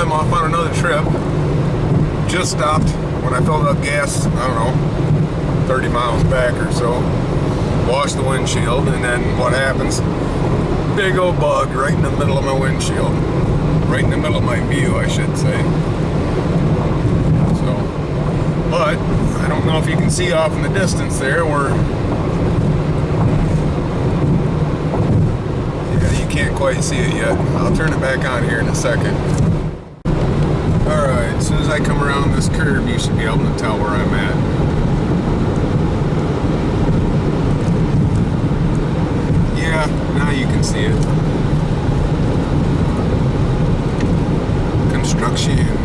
I'm off on another trip. Just stopped when I filled up gas, I don't know, 30 miles back or so. Washed the windshield, and then what happens? Big old bug right in the middle of my windshield. Right in the middle of my view, I should say. So, but I don't know if you can see off in the distance there where, yeah, you can't quite see it yet. I'll turn it back on here in a second. Alright, as soon as I come around this curve, you should be able to tell where I'm at. Yeah, now you can see it. Construction.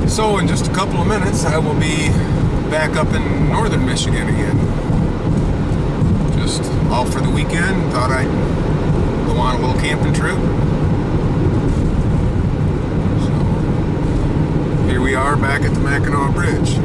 So in just a couple of minutes, I will be back up in northern Michigan again. Just off for the weekend. Thought I'd go on a little camping trip. So here we are back at the Mackinac Bridge.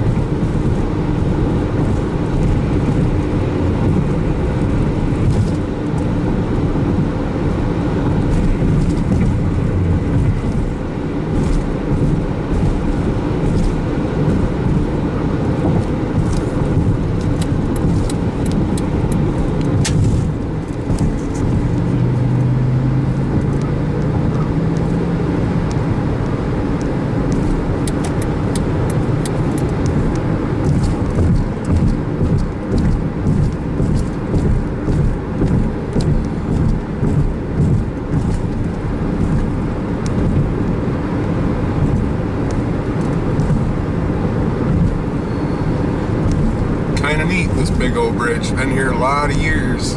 Neat, this big old bridge. Been here a lot of years.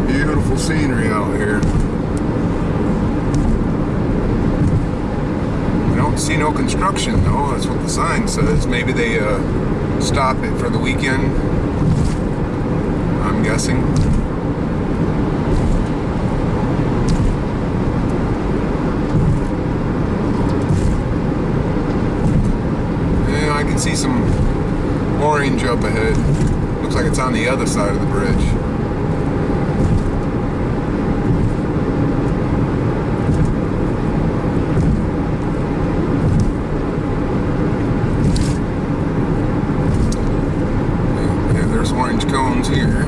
Beautiful scenery out here. We don't see no construction though. That's what the sign says. Maybe they stop it for the weekend, I'm guessing. See some orange up ahead. Looks like it's on the other side of the bridge. Yeah, there's orange cones here.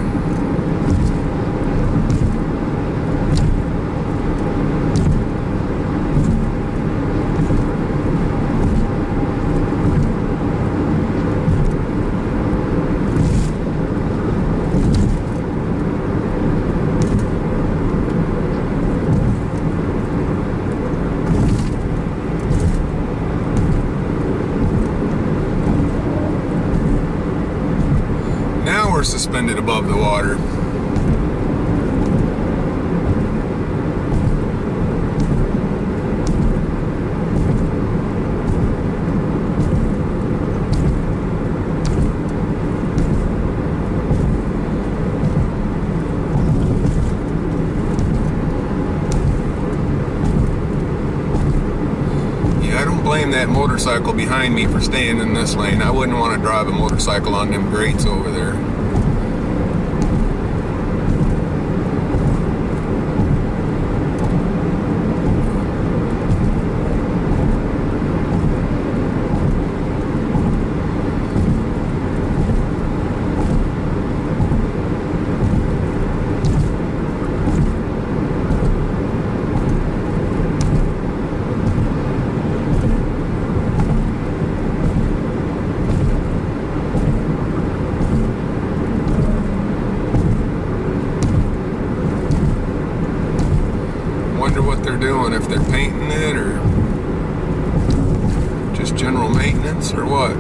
Suspended above the water. Yeah, I don't blame that motorcycle behind me for staying in this lane. I wouldn't want to drive a motorcycle on them grates over there. Doing, if they're painting it or just general maintenance or what.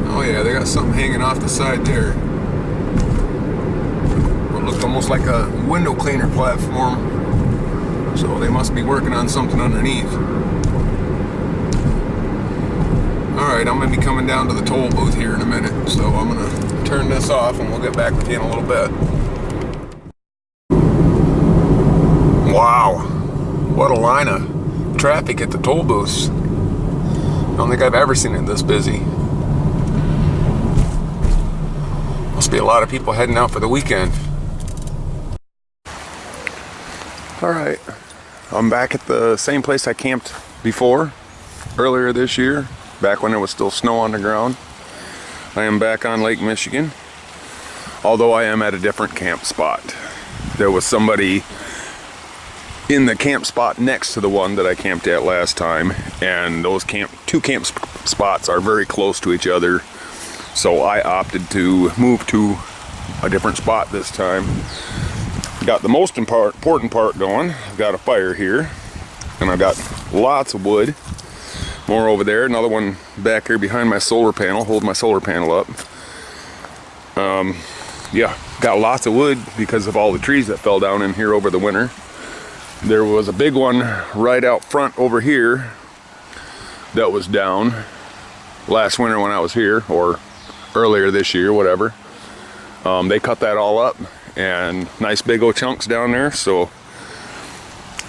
Oh yeah, they got something hanging off the side there. It looked almost like a window cleaner platform, so they must be working on something underneath. Alright, I'm going to be coming down to the toll booth here in a minute, so I'm going to turn this off and we'll get back with you in a little bit. Wow, what a line of traffic at the toll booths. I don't think I've ever seen it this busy. Must be a lot of people heading out for the weekend. Alright, I'm back at the same place I camped before, earlier this year, back when there was still snow on the ground. I am back on Lake Michigan, although I am at a different camp spot. There was somebody in the camp spot next to the one that I camped at last time, and those two camp spots are very close to each other, so I opted to move to a different spot this time. Got the most important part going. I've got a fire here, and I've got lots of wood. More over there, another one back here behind my solar panel, hold my solar panel up. Yeah, got lots of wood because of all the trees that fell down in here over the winter. There was a big one right out front over here that was down last winter when I was here, or earlier this year, whatever. They cut that all up, and nice big old chunks down there, so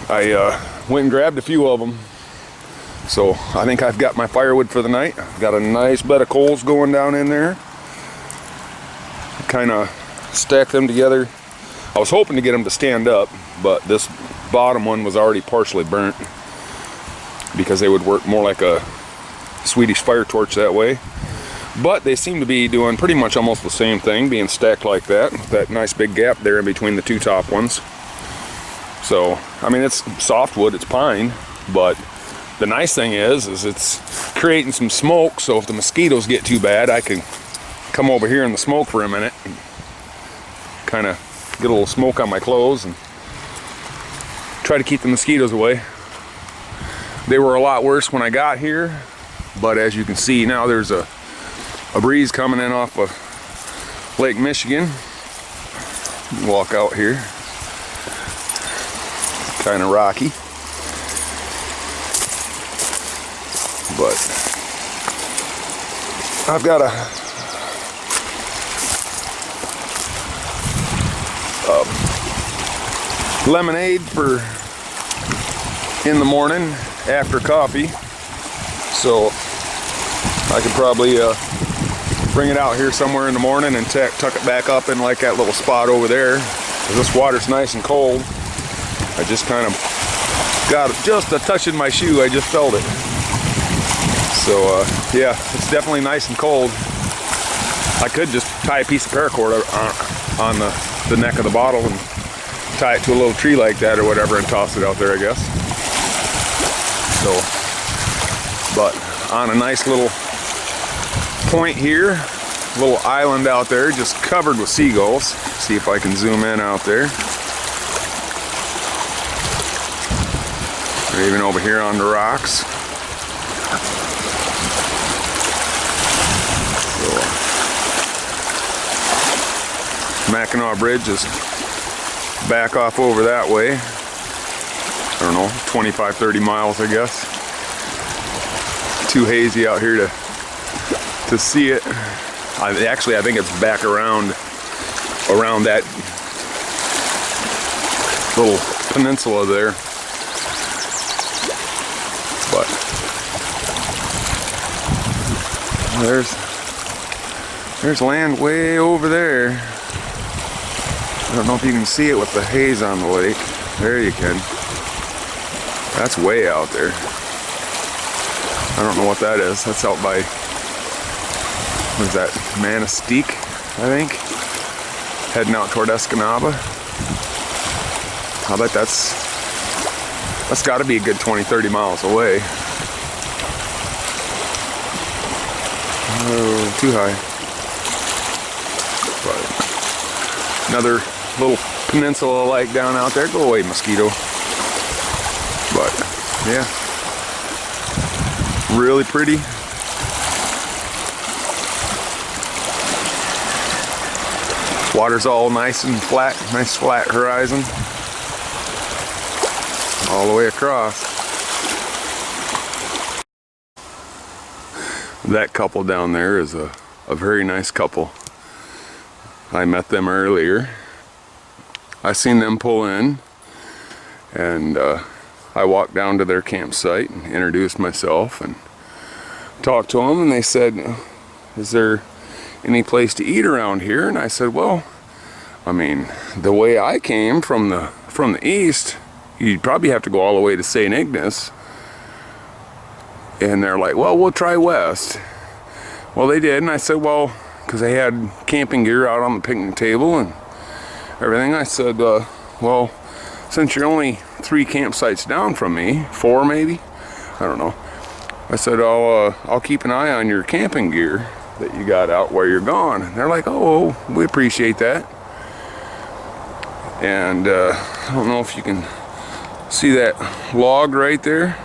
I went and grabbed a few of them. So I think I've got my firewood for the night. I've got a nice bed of coals going down in there. Kind of stack them together. I was hoping to get them to stand up, but this bottom one was already partially burnt because they would work more like a Swedish fire torch that way. But they seem to be doing pretty much almost the same thing, being stacked like that, with that nice big gap there in between the two top ones. So, I mean, it's softwood, it's pine, but the nice thing is it's creating some smoke, so if the mosquitoes get too bad, I can come over here in the smoke for a minute and kind of get a little smoke on my clothes and try to keep the mosquitoes away. They were a lot worse when I got here, but as you can see now, there's a breeze coming in off of Lake Michigan. Walk out here. Kind of rocky, but I've got a lemonade for in the morning after coffee, so I could probably bring it out here somewhere in the morning and tuck it back up in like that little spot over there. This water's nice and cold. I just kind of got just a touch in my shoe. I just felt it. So yeah, it's definitely nice and cold. I could just tie a piece of paracord on the neck of the bottle and tie it to a little tree like that or whatever and toss it out there, I guess. So, but on a nice little point here, little island out there, just covered with seagulls. See if I can zoom in out there. Or even over here on the rocks. So, Mackinac Bridge is back off over that way. I don't know, 25-30 miles, I guess. Too hazy out here to see it. Actually, I think it's back around that little peninsula there. But there's land way over there. I don't know if you can see it with the haze on the lake. There you can. That's way out there. I don't know what that is. That's out by, what is that, Mackinac, I think? Heading out toward Escanaba. I bet that's got to be a good 20-30 miles away. Oh, too high. But another little peninsula like down out there. Go away, mosquito. But yeah, really pretty. Water's all nice and flat, nice flat horizon all the way across. That couple down there is a very nice couple. I met them earlier. I seen them pull in, And I walked down to their campsite and introduced myself and talked to them, and they said, is there any place to eat around here? And I said, well, I mean, the way I came from the east, you'd probably have to go all the way to St. Ignace. And they're like, well, we'll try west. Well, they did, and I said, well, because they had camping gear out on the picnic table and everything, I said, well, since you're only 3 campsites down from me, 4 maybe, I don't know. I said, I'll keep an eye on your camping gear that you got out while you're gone. And they're like, oh, we appreciate that. And I don't know if you can see that log right there.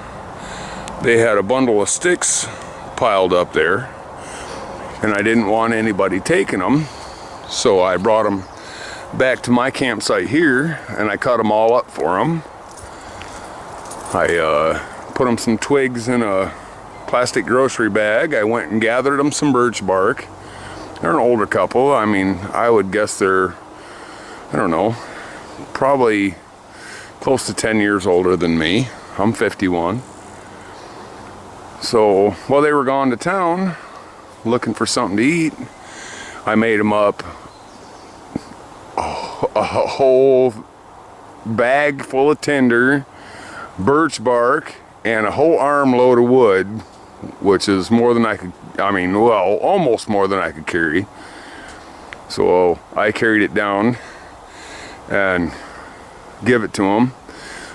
They had a bundle of sticks piled up there, and I didn't want anybody taking them, so I brought them back to my campsite here, and I cut them all up for them. I put them some twigs in a plastic grocery bag. I went and gathered them some birch bark. They're an older couple. I mean, I would guess they're, I don't know, probably close to 10 years older than me. I'm 51. So while they were gone to town looking for something to eat, I made them up a whole bag full of tinder, birch bark, and a whole armload of wood, which is more than I could, I mean, well, almost more than I could carry. So I carried it down and give it to them.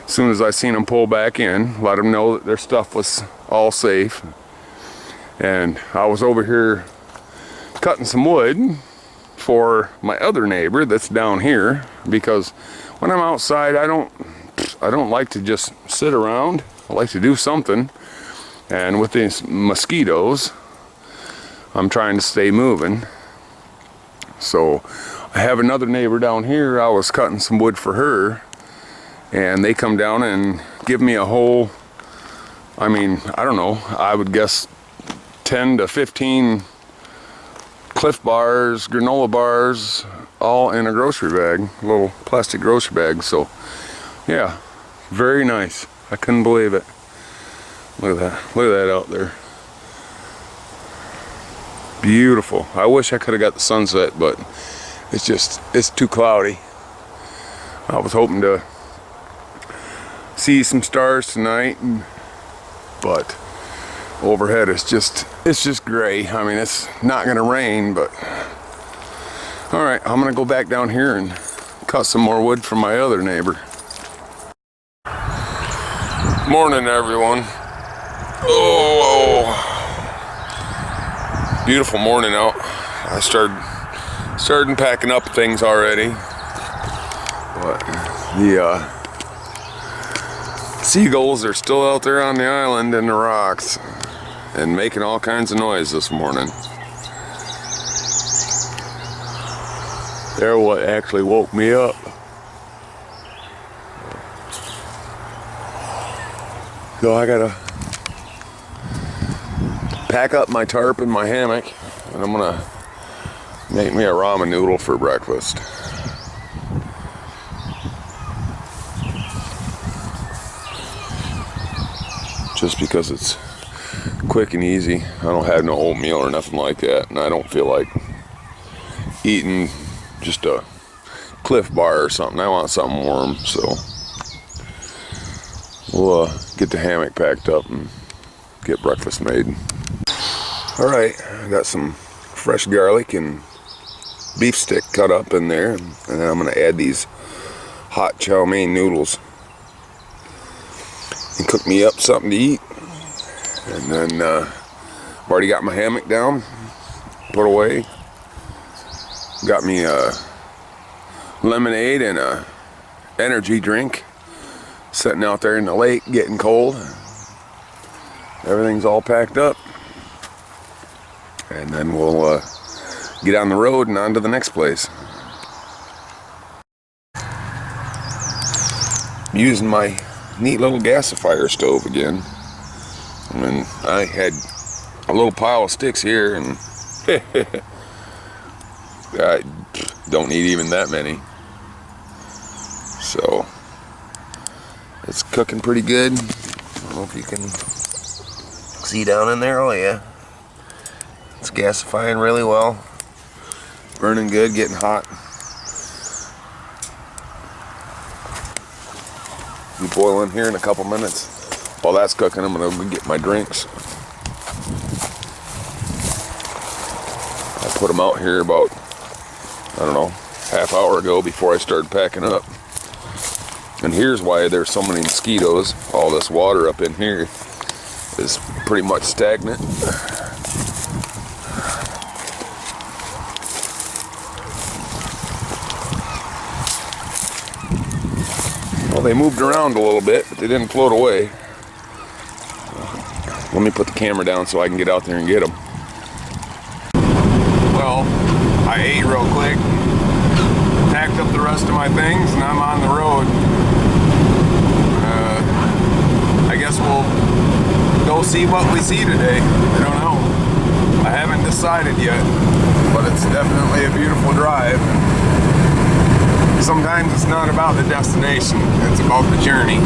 As soon as I seen them pull back in, let them know that their stuff was all safe. And I was over here cutting some wood for my other neighbor that's down here, because when I'm outside, I don't like to just sit around. I like to do something. And with these mosquitoes, I'm trying to stay moving. So I have another neighbor down here. I was cutting some wood for her, and they come down and give me a whole, I mean, I don't know, I would guess 10 to 15 Cliff bars, granola bars, all in a grocery bag, a little plastic grocery bag. So yeah, very nice. I couldn't believe it. Look at that. Look at that out there. Beautiful. I wish I could have got the sunset, but it's too cloudy. I was hoping to see some stars tonight, but overhead it's just gray. I mean, it's not gonna rain, but all right, I'm gonna go back down here and cut some more wood from my other neighbor. Morning, everyone. Oh, beautiful morning out. I started packing up things already, but the seagulls are still out there on the island in the rocks and making all kinds of noise this morning. They're what actually woke me up. So I gotta pack up my tarp and my hammock, and I'm gonna make me a ramen noodle for breakfast. Just because it's quick and easy. I don't have no oatmeal or nothing like that, and I don't feel like eating just a Cliff bar or something. I want something warm, so we'll get the hammock packed up and get breakfast made. All right, I got some fresh garlic and beef stick cut up in there, and then I'm gonna add these hot chow mein noodles and cook me up something to eat. And then I've already got my hammock down, put away. Got me a lemonade and a energy drink sitting out there in the lake getting cold. Everything's all packed up, and then we'll get on the road and on to the next place. I'm using my neat little gasifier stove again. I mean, I had a little pile of sticks here, and I don't need even that many. So It's cooking pretty good. I don't know if you can see down in there. Oh yeah. It's gasifying really well. Burning good, getting hot. Be boiling here in a couple minutes. While that's cooking, I'm gonna go get my drinks. I put them out here about, I don't know, half hour ago before I started packing up. And here's why there's so many mosquitoes. All this water up in here is pretty much stagnant. Well, they moved around a little bit, but they didn't float away. Let me put the camera down so I can get out there and get them. Well, I ate real quick, packed up the rest of my things, and I'm on the road. I guess we'll go see what we see today. I don't know. I haven't decided yet, but it's definitely a beautiful drive. Sometimes it's not about the destination, it's about the journey.